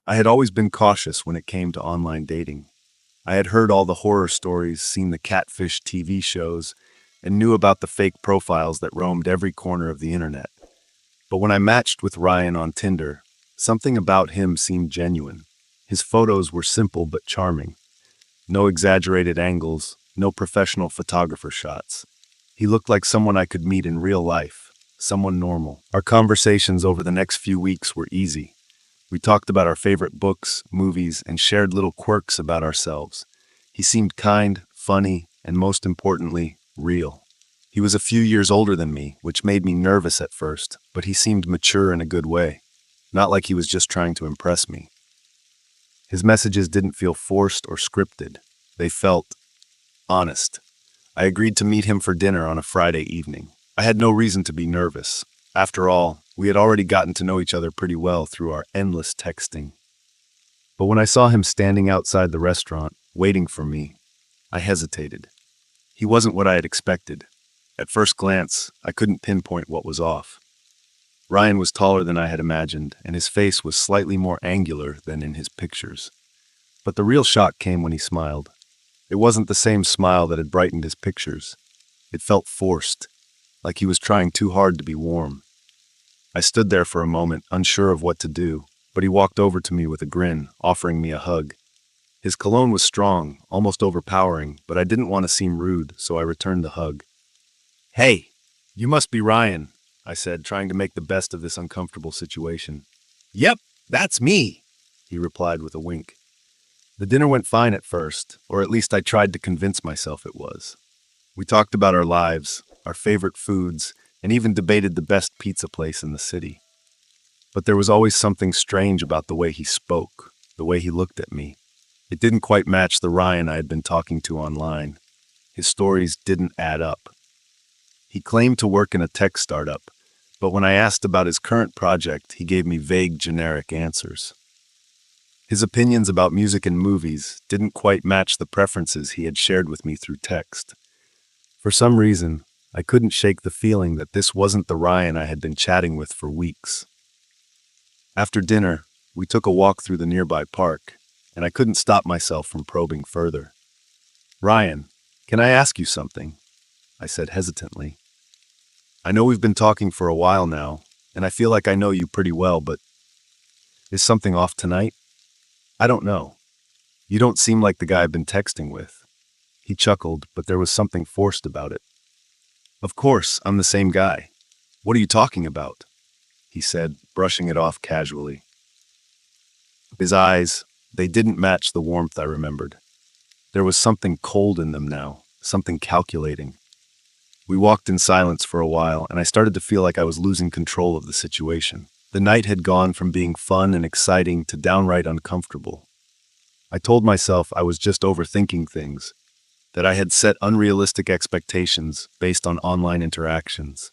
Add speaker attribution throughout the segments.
Speaker 1: I had always been cautious when it came to online dating. I had heard all the horror stories, seen the catfish TV shows, and knew about the fake profiles that roamed every corner of the internet. But when I matched with Ryan on Tinder, something about him seemed genuine. His photos were simple but charming. No exaggerated angles, no professional photographer shots. He looked like someone I could meet in real life, someone normal. Our conversations over the next few weeks were easy. We talked about our favorite books, movies, and shared little quirks about ourselves. He seemed kind, funny, and most importantly, real. He was a few years older than me, which made me nervous at first, but he seemed mature in a good way. Not like he was just trying to impress me. His messages didn't feel forced or scripted. They felt honest. I agreed to meet him for dinner on a Friday evening. I had no reason to be nervous. After all, we had already gotten to know each other pretty well through our endless texting. But when I saw him standing outside the restaurant, waiting for me, I hesitated. He wasn't what I had expected. At first glance, I couldn't pinpoint what was off. Ryan was taller than I had imagined, and his face was slightly more angular than in his pictures. But the real shock came when he smiled. It wasn't the same smile that had brightened his pictures. It felt forced, like he was trying too hard to be warm. I stood there for a moment, unsure of what to do, but he walked over to me with a grin, offering me a hug. His cologne was strong, almost overpowering, but I didn't want to seem rude, so I returned the hug. "Hey, you must be Ryan," I said, trying to make the best of this uncomfortable situation. "Yep, that's me," he replied with a wink. The dinner went fine at first, or at least I tried to convince myself it was. We talked about our lives, our favorite foods, and even debated the best pizza place in the city. But there was always something strange about the way he spoke, the way he looked at me. It didn't quite match the Ryan I had been talking to online. His stories didn't add up. He claimed to work in a tech startup, but when I asked about his current project, he gave me vague, generic answers. His opinions about music and movies didn't quite match the preferences he had shared with me through text. For some reason, I couldn't shake the feeling that this wasn't the Ryan I had been chatting with for weeks. After dinner, we took a walk through the nearby park, and I couldn't stop myself from probing further. "Ryan, can I ask you something?" I said hesitantly. "I know we've been talking for a while now, and I feel like I know you pretty well, but is something off tonight? I don't know. You don't seem like the guy I've been texting with." He chuckled, but there was something forced about it. "Of course, I'm the same guy. What are you talking about?" he said, brushing it off casually. His eyes, they didn't match the warmth I remembered. There was something cold in them now, something calculating. We walked in silence for a while, and I started to feel like I was losing control of the situation. The night had gone from being fun and exciting to downright uncomfortable. I told myself I was just overthinking things, that I had set unrealistic expectations based on online interactions.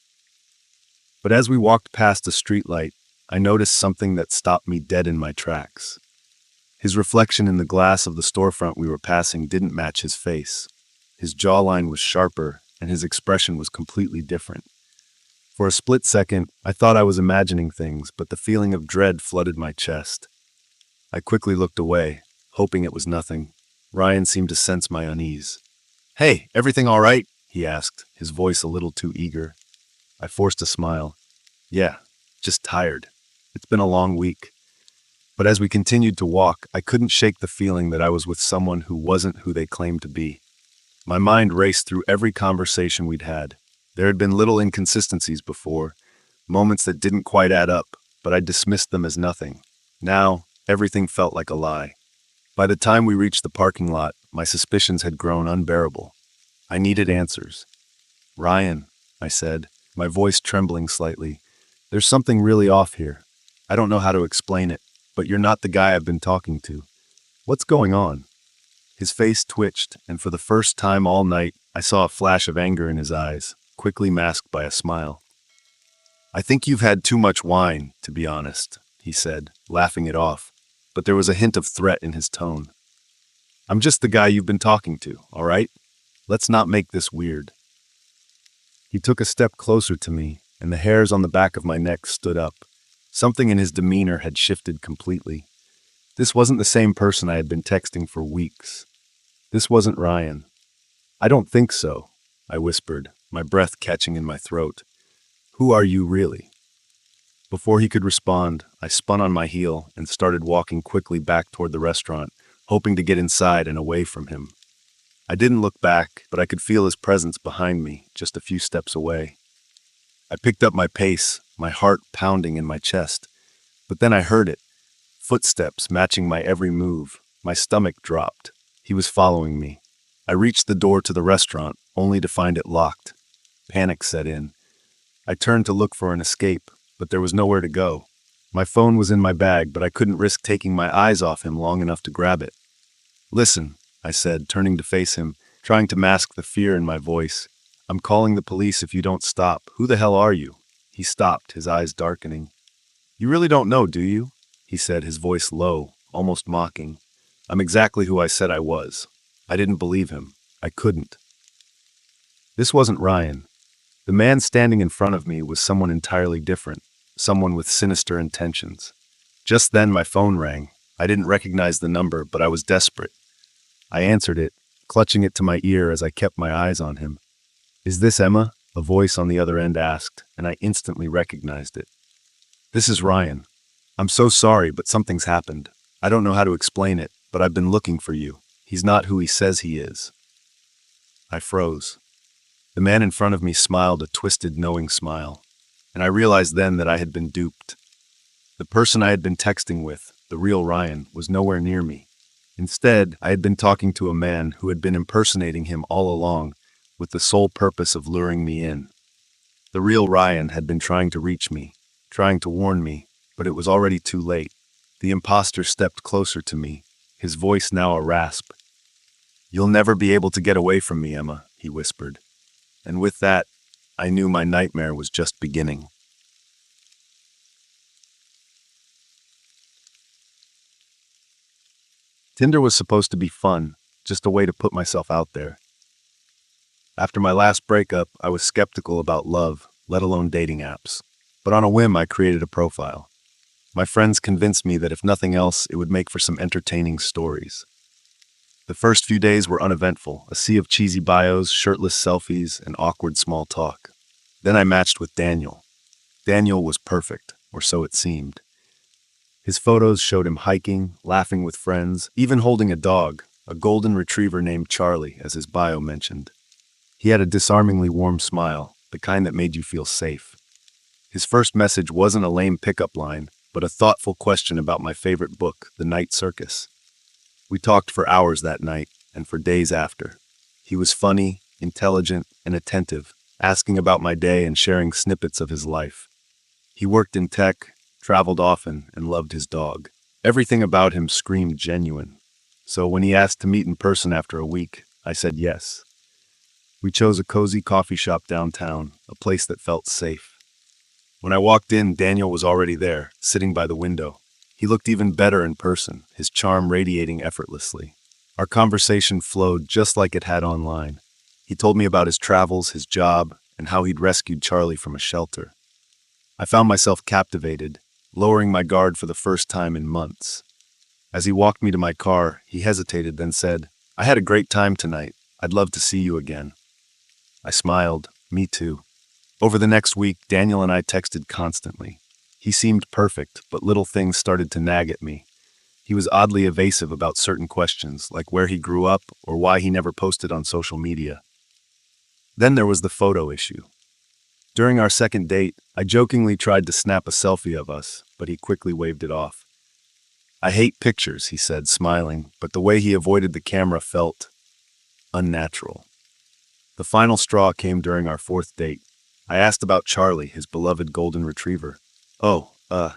Speaker 1: But as we walked past a streetlight, I noticed something that stopped me dead in my tracks. His reflection in the glass of the storefront we were passing didn't match his face. His jawline was sharper, and his expression was completely different. For a split second, I thought I was imagining things, but the feeling of dread flooded my chest. I quickly looked away, hoping it was nothing. Ryan seemed to sense my unease. "Hey, everything all right?" he asked, his voice a little too eager. I forced a smile. "Yeah, just tired. It's been a long week." But as we continued to walk, I couldn't shake the feeling that I was with someone who wasn't who they claimed to be. My mind raced through every conversation we'd had. There had been little inconsistencies before, moments that didn't quite add up, but I dismissed them as nothing. Now, everything felt like a lie. By the time we reached the parking lot, my suspicions had grown unbearable. I needed answers. "Ryan," I said, my voice trembling slightly, "there's something really off here. I don't know how to explain it, but you're not the guy I've been talking to. What's going on?" His face twitched, and for the first time all night, I saw a flash of anger in his eyes, quickly masked by a smile. "I think you've had too much wine, to be honest," he said, laughing it off, but there was a hint of threat in his tone. "I'm just the guy you've been talking to, all right? Let's not make this weird." He took a step closer to me, and the hairs on the back of my neck stood up. Something in his demeanor had shifted completely. This wasn't the same person I had been texting for weeks. This wasn't Ryan. I don't think so, I whispered, my breath catching in my throat. Who are you really? Before he could respond, I spun on my heel and started walking quickly back toward the restaurant, hoping to get inside and away from him. I didn't look back, but I could feel his presence behind me, just a few steps away. I picked up my pace, my heart pounding in my chest. But then I heard it, footsteps matching my every move. My stomach dropped. He was following me. I reached the door to the restaurant, only to find it locked. Panic set in. I turned to look for an escape, but there was nowhere to go. My phone was in my bag, but I couldn't risk taking my eyes off him long enough to grab it. Listen, I said, turning to face him, trying to mask the fear in my voice. I'm calling the police if you don't stop. Who the hell are you? He stopped, his eyes darkening. You really don't know, do you? He said, his voice low, almost mocking. I'm exactly who I said I was. I didn't believe him. I couldn't. This wasn't Ryan. The man standing in front of me was someone entirely different, someone with sinister intentions. Just then my phone rang. I didn't recognize the number, but I was desperate. I answered it, clutching it to my ear as I kept my eyes on him. Is this Emma? A voice on the other end asked, and I instantly recognized it. This is Ryan. I'm so sorry, but something's happened. I don't know how to explain it, but I've been looking for you. He's not who he says he is. I froze. The man in front of me smiled a twisted, knowing smile, and I realized then that I had been duped. The person I had been texting with, the real Ryan, was nowhere near me. Instead, I had been talking to a man who had been impersonating him all along, with the sole purpose of luring me in. The real Ryan had been trying to reach me, trying to warn me, but it was already too late. The imposter stepped closer to me, his voice now a rasp. You'll never be able to get away from me, Emma, he whispered. And with that, I knew my nightmare was just beginning. Tinder was supposed to be fun, just a way to put myself out there. After my last breakup, I was skeptical about love, let alone dating apps. But on a whim, I created a profile. My friends convinced me that if nothing else, it would make for some entertaining stories. The first few days were uneventful, a sea of cheesy bios, shirtless selfies, and awkward small talk. Then I matched with Daniel. Daniel was perfect, or so it seemed. His photos showed him hiking, laughing with friends, even holding a dog, a golden retriever named Charlie, as his bio mentioned. He had a disarmingly warm smile, the kind that made you feel safe. His first message wasn't a lame pickup line, but a thoughtful question about my favorite book, The Night Circus. We talked for hours that night, and for days after. He was funny, intelligent, and attentive, asking about my day and sharing snippets of his life. He worked in tech, traveled often, and loved his dog. Everything about him screamed genuine. So when he asked to meet in person after a week, I said yes. We chose a cozy coffee shop downtown, a place that felt safe. When I walked in, Daniel was already there, sitting by the window. He looked even better in person, his charm radiating effortlessly. Our conversation flowed just like it had online. He told me about his travels, his job, and how he'd rescued Charlie from a shelter. I found myself captivated, lowering my guard for the first time in months. As he walked me to my car, he hesitated, then said, I had a great time tonight. I'd love to see you again. I smiled. Me too. Over the next week, Daniel and I texted constantly. He seemed perfect, but little things started to nag at me. He was oddly evasive about certain questions, like where he grew up or why he never posted on social media. Then there was the photo issue. During our second date, I jokingly tried to snap a selfie of us, but he quickly waved it off. I hate pictures, he said, smiling, but the way he avoided the camera felt unnatural. The final straw came during our fourth date. I asked about Charlie, his beloved golden retriever.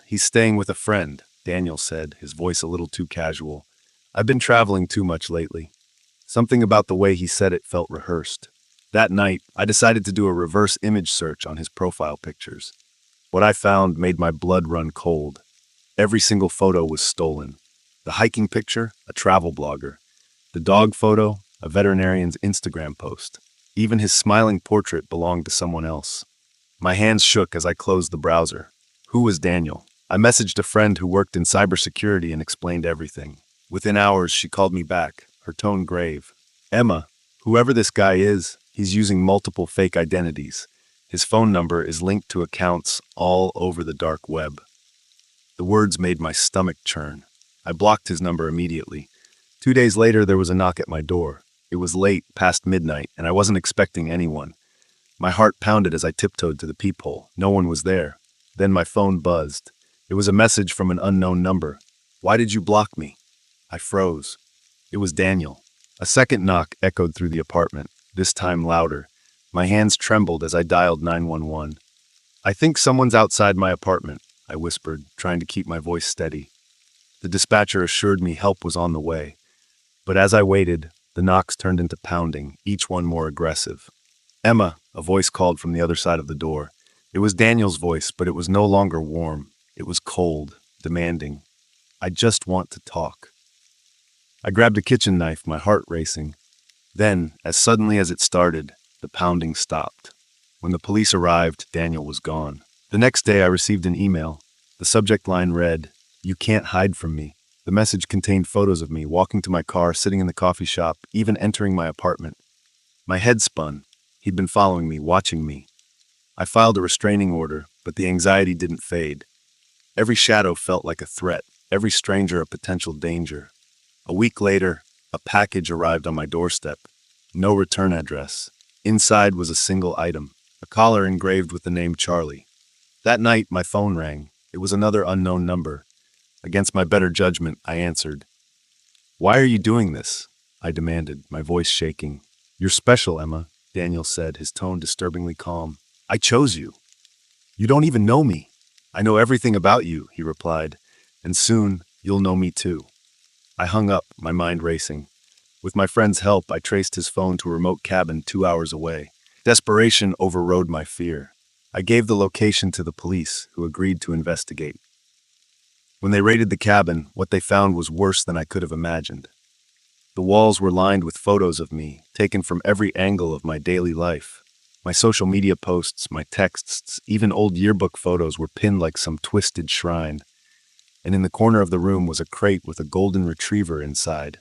Speaker 1: He's staying with a friend, Daniel said, his voice a little too casual. I've been traveling too much lately. Something about the way he said it felt rehearsed. That night, I decided to do a reverse image search on his profile pictures. What I found made my blood run cold. Every single photo was stolen. The hiking picture, a travel blogger. The dog photo, a veterinarian's Instagram post. Even his smiling portrait belonged to someone else. My hands shook as I closed the browser. Who was Daniel? I messaged a friend who worked in cybersecurity and explained everything. Within hours, she called me back, her tone grave. Emma, whoever this guy is, he's using multiple fake identities. His phone number is linked to accounts all over the dark web. The words made my stomach churn. I blocked his number immediately. 2 days later, there was a knock at my door. It was late, past midnight, and I wasn't expecting anyone. My heart pounded as I tiptoed to the peephole. No one was there. Then my phone buzzed. It was a message from an unknown number. "Why did you block me?" I froze. It was Daniel. A second knock echoed through the apartment, this time louder. My hands trembled as I dialed 911. "I think someone's outside my apartment," I whispered, trying to keep my voice steady. The dispatcher assured me help was on the way. But as I waited, the knocks turned into pounding, each one more aggressive. "Emma," a voice called from the other side of the door. It was Daniel's voice, but it was no longer warm. It was cold, demanding. "I just want to talk." I grabbed a kitchen knife, my heart racing. Then, as suddenly as it started, the pounding stopped. When the police arrived, Daniel was gone. The next day, I received an email. The subject line read, "You can't hide from me." The message contained photos of me walking to my car, sitting in the coffee shop, even entering my apartment. My head spun. He'd been following me, watching me. I filed a restraining order, but the anxiety didn't fade. Every shadow felt like a threat, every stranger a potential danger. A week later, a package arrived on my doorstep. No return address. Inside was a single item, a collar engraved with the name Charlie. That night, my phone rang. It was another unknown number. Against my better judgment, I answered. "Why are you doing this?" I demanded, my voice shaking. "You're special, Emma," Daniel said, his tone disturbingly calm. "I chose you. You don't even know me." "I know everything about you," he replied, "and soon you'll know me too." I hung up, my mind racing. With my friend's help, I traced his phone to a remote cabin 2 hours away. Desperation overrode my fear. I gave the location to the police, who agreed to investigate. When they raided the cabin, what they found was worse than I could have imagined. The walls were lined with photos of me, taken from every angle of my daily life. My social media posts, my texts, even old yearbook photos were pinned like some twisted shrine. And in the corner of the room was a crate with a golden retriever inside.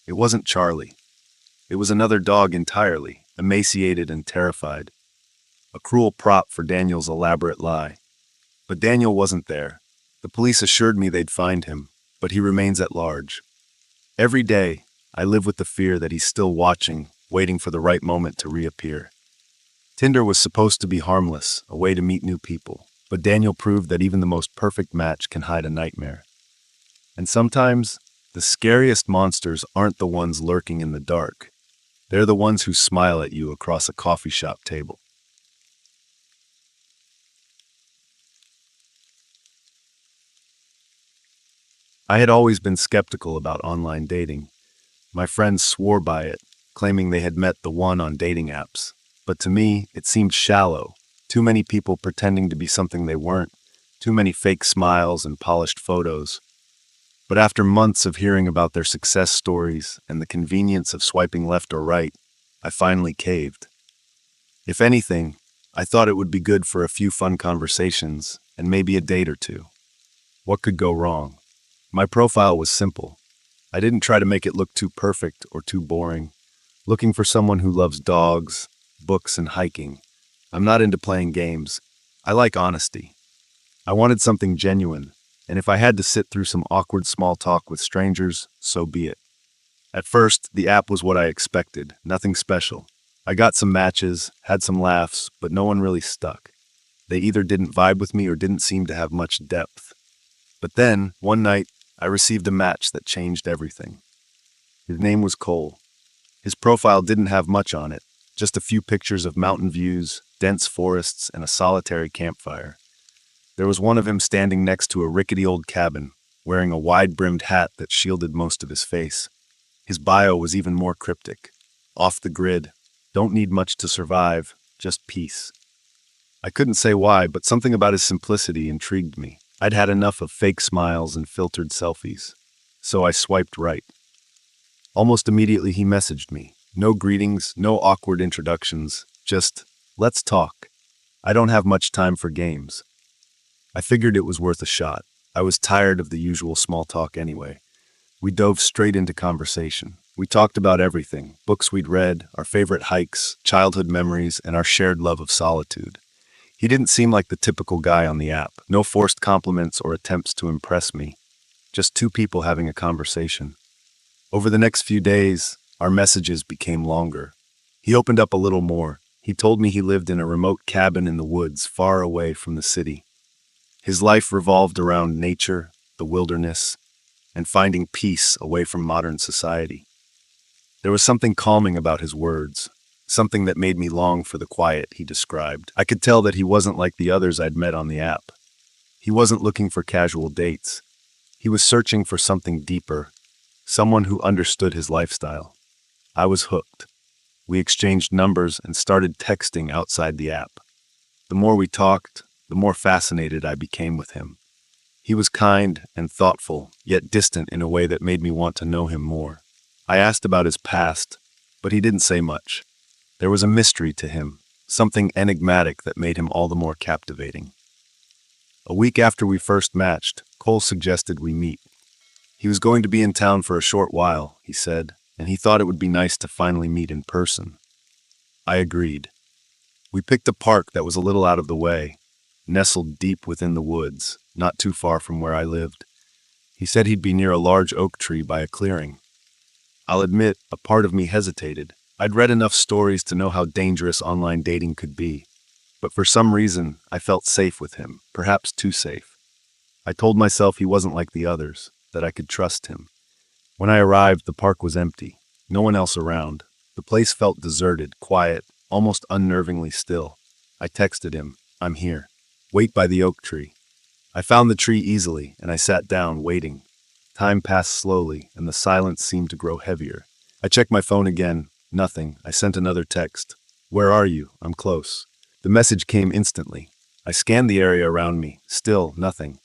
Speaker 1: It wasn't Charlie. It was another dog entirely, emaciated and terrified. A cruel prop for Daniel's elaborate lie. But Daniel wasn't there. The police assured me they'd find him, but he remains at large. Every day, I live with the fear that he's still watching, waiting for the right moment to reappear. Tinder was supposed to be harmless, a way to meet new people, but Daniel proved that even the most perfect match can hide a nightmare. And sometimes, the scariest monsters aren't the ones lurking in the dark. They're the ones who smile at you across a coffee shop table. I had always been skeptical about online dating. My friends swore by it, claiming they had met the one on dating apps. But to me, it seemed shallow. Too many people pretending to be something they weren't. Too many fake smiles and polished photos. But after months of hearing about their success stories and the convenience of swiping left or right, I finally caved. If anything, I thought it would be good for a few fun conversations and maybe a date or two. What could go wrong? My profile was simple. I didn't try to make it look too perfect or too boring. Looking for someone who loves dogs, books, and hiking. I'm not into playing games. I like honesty. I wanted something genuine, and if I had to sit through some awkward small talk with strangers, so be it. At first, the app was what I expected, nothing special. I got some matches, had some laughs, but no one really stuck. They either didn't vibe with me or didn't seem to have much depth. But then, one night, I received a match that changed everything. His name was Cole. His profile didn't have much on it, just a few pictures of mountain views, dense forests, and a solitary campfire. There was one of him standing next to a rickety old cabin, wearing a wide-brimmed hat that shielded most of his face. His bio was even more cryptic. Off the grid, don't need much to survive, just peace. I couldn't say why, but something about his simplicity intrigued me. I'd had enough of fake smiles and filtered selfies. So I swiped right. Almost immediately he messaged me. No greetings, no awkward introductions, just, let's talk. I don't have much time for games. I figured it was worth a shot. I was tired of the usual small talk anyway. We dove straight into conversation. We talked about everything: books we'd read, our favorite hikes, childhood memories, and our shared love of solitude. He didn't seem like the typical guy on the app. No forced compliments or attempts to impress me. Just two people having a conversation. Over the next few days, our messages became longer. He opened up a little more. He told me he lived in a remote cabin in the woods, far away from the city. His life revolved around nature, the wilderness, and finding peace away from modern society. There was something calming about his words, something that made me long for the quiet he described. I could tell that he wasn't like the others I'd met on the app. He wasn't looking for casual dates. He was searching for something deeper, someone who understood his lifestyle. I was hooked. We exchanged numbers and started texting outside the app. The more we talked, the more fascinated I became with him. He was kind and thoughtful, yet distant in a way that made me want to know him more. I asked about his past, but he didn't say much. There was a mystery to him, something enigmatic that made him all the more captivating. A week after we first matched, Cole suggested we meet. He was going to be in town for a short while, he said, and he thought it would be nice to finally meet in person. I agreed. We picked a park that was a little out of the way, nestled deep within the woods, not too far from where I lived. He said he'd be near a large oak tree by a clearing. I'll admit, a part of me hesitated. I'd read enough stories to know how dangerous online dating could be, but for some reason, I felt safe with him, perhaps too safe. I told myself he wasn't like the others, that I could trust him. When I arrived, the park was empty, no one else around. The place felt deserted, quiet, almost unnervingly still. I texted him, "I'm here. Wait by the oak tree." I found the tree easily, and I sat down, waiting. Time passed slowly, and the silence seemed to grow heavier. I checked my phone again. Nothing. I sent another text. "Where are you? I'm close." The message came instantly. I scanned the area around me. Still, nothing.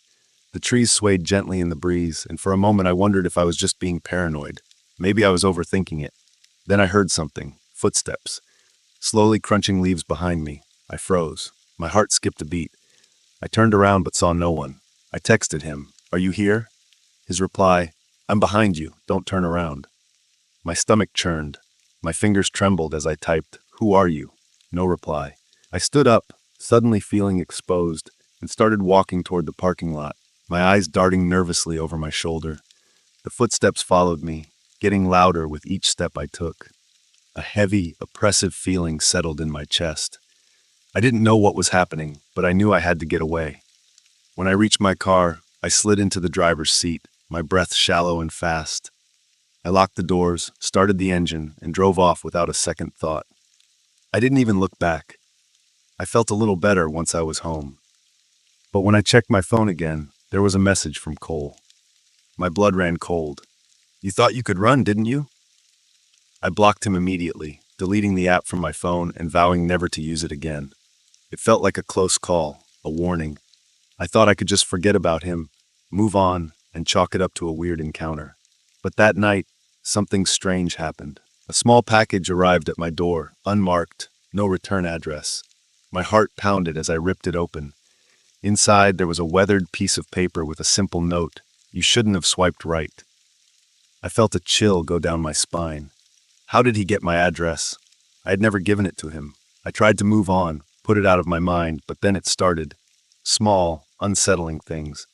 Speaker 1: The trees swayed gently in the breeze, and for a moment I wondered if I was just being paranoid. Maybe I was overthinking it. Then I heard something. Footsteps. Slowly crunching leaves behind me. I froze. My heart skipped a beat. I turned around but saw no one. I texted him, "Are you here?" His reply, "I'm behind you. Don't turn around." My stomach churned. My fingers trembled as I typed, "Who are you?" No reply. I stood up, suddenly feeling exposed, and started walking toward the parking lot, my eyes darting nervously over my shoulder. The footsteps followed me, getting louder with each step I took. A heavy, oppressive feeling settled in my chest. I didn't know what was happening, but I knew I had to get away. When I reached my car, I slid into the driver's seat, my breath shallow and fast. I locked the doors, started the engine, and drove off without a second thought. I didn't even look back. I felt a little better once I was home. But when I checked my phone again, there was a message from Cole. My blood ran cold. "You thought you could run, didn't you?" I blocked him immediately, deleting the app from my phone and vowing never to use it again. It felt like a close call, a warning. I thought I could just forget about him, move on, and chalk it up to a weird encounter. But that night, something strange happened. A small package arrived at my door, unmarked, no return address. My heart pounded as I ripped it open. Inside, there was a weathered piece of paper with a simple note: "You shouldn't have swiped right." I felt a chill go down my spine. How did he get my address? I had never given it to him. I tried to move on, put it out of my mind, but then it started. Small, unsettling things.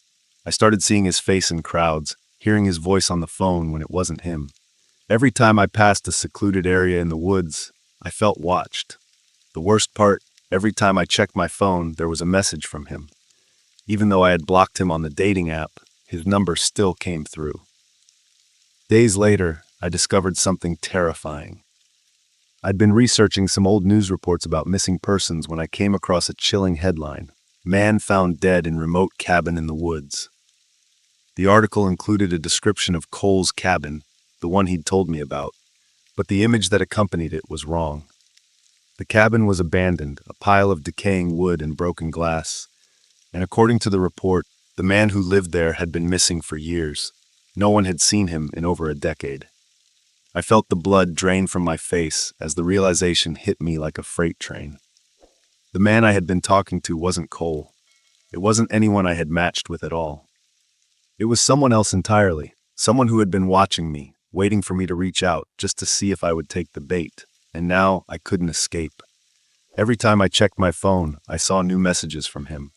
Speaker 1: I started seeing his face in crowds, hearing his voice on the phone when it wasn't him. Every time I passed a secluded area in the woods, I felt watched. The worst part, every time I checked my phone, there was a message from him. Even though I had blocked him on the dating app, his number still came through. Days later, I discovered something terrifying. I'd been researching some old news reports about missing persons when I came across a chilling headline: "Man found dead in remote cabin in the woods." The article included a description of Cole's cabin, the one he'd told me about, but the image that accompanied it was wrong. The cabin was abandoned, a pile of decaying wood and broken glass, and according to the report, the man who lived there had been missing for years. No one had seen him in over a decade. I felt the blood drain from my face as the realization hit me like a freight train. The man I had been talking to wasn't Cole. It wasn't anyone I had matched with at all. It was someone else entirely, someone who had been watching me, waiting for me to reach out just to see if I would take the bait, and now I couldn't escape. Every time I checked my phone, I saw new messages from him.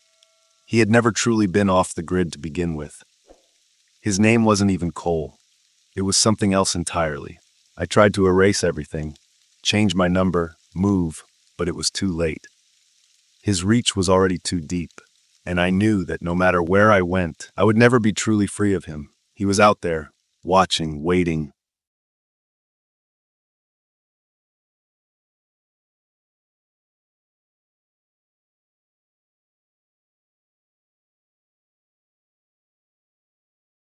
Speaker 1: He had never truly been off the grid to begin with. His name wasn't even Cole. It was something else entirely. I tried to erase everything, change my number, move, but it was too late. His reach was already too deep, and I knew that no matter where I went, I would never be truly free of him. He was out there, watching, waiting,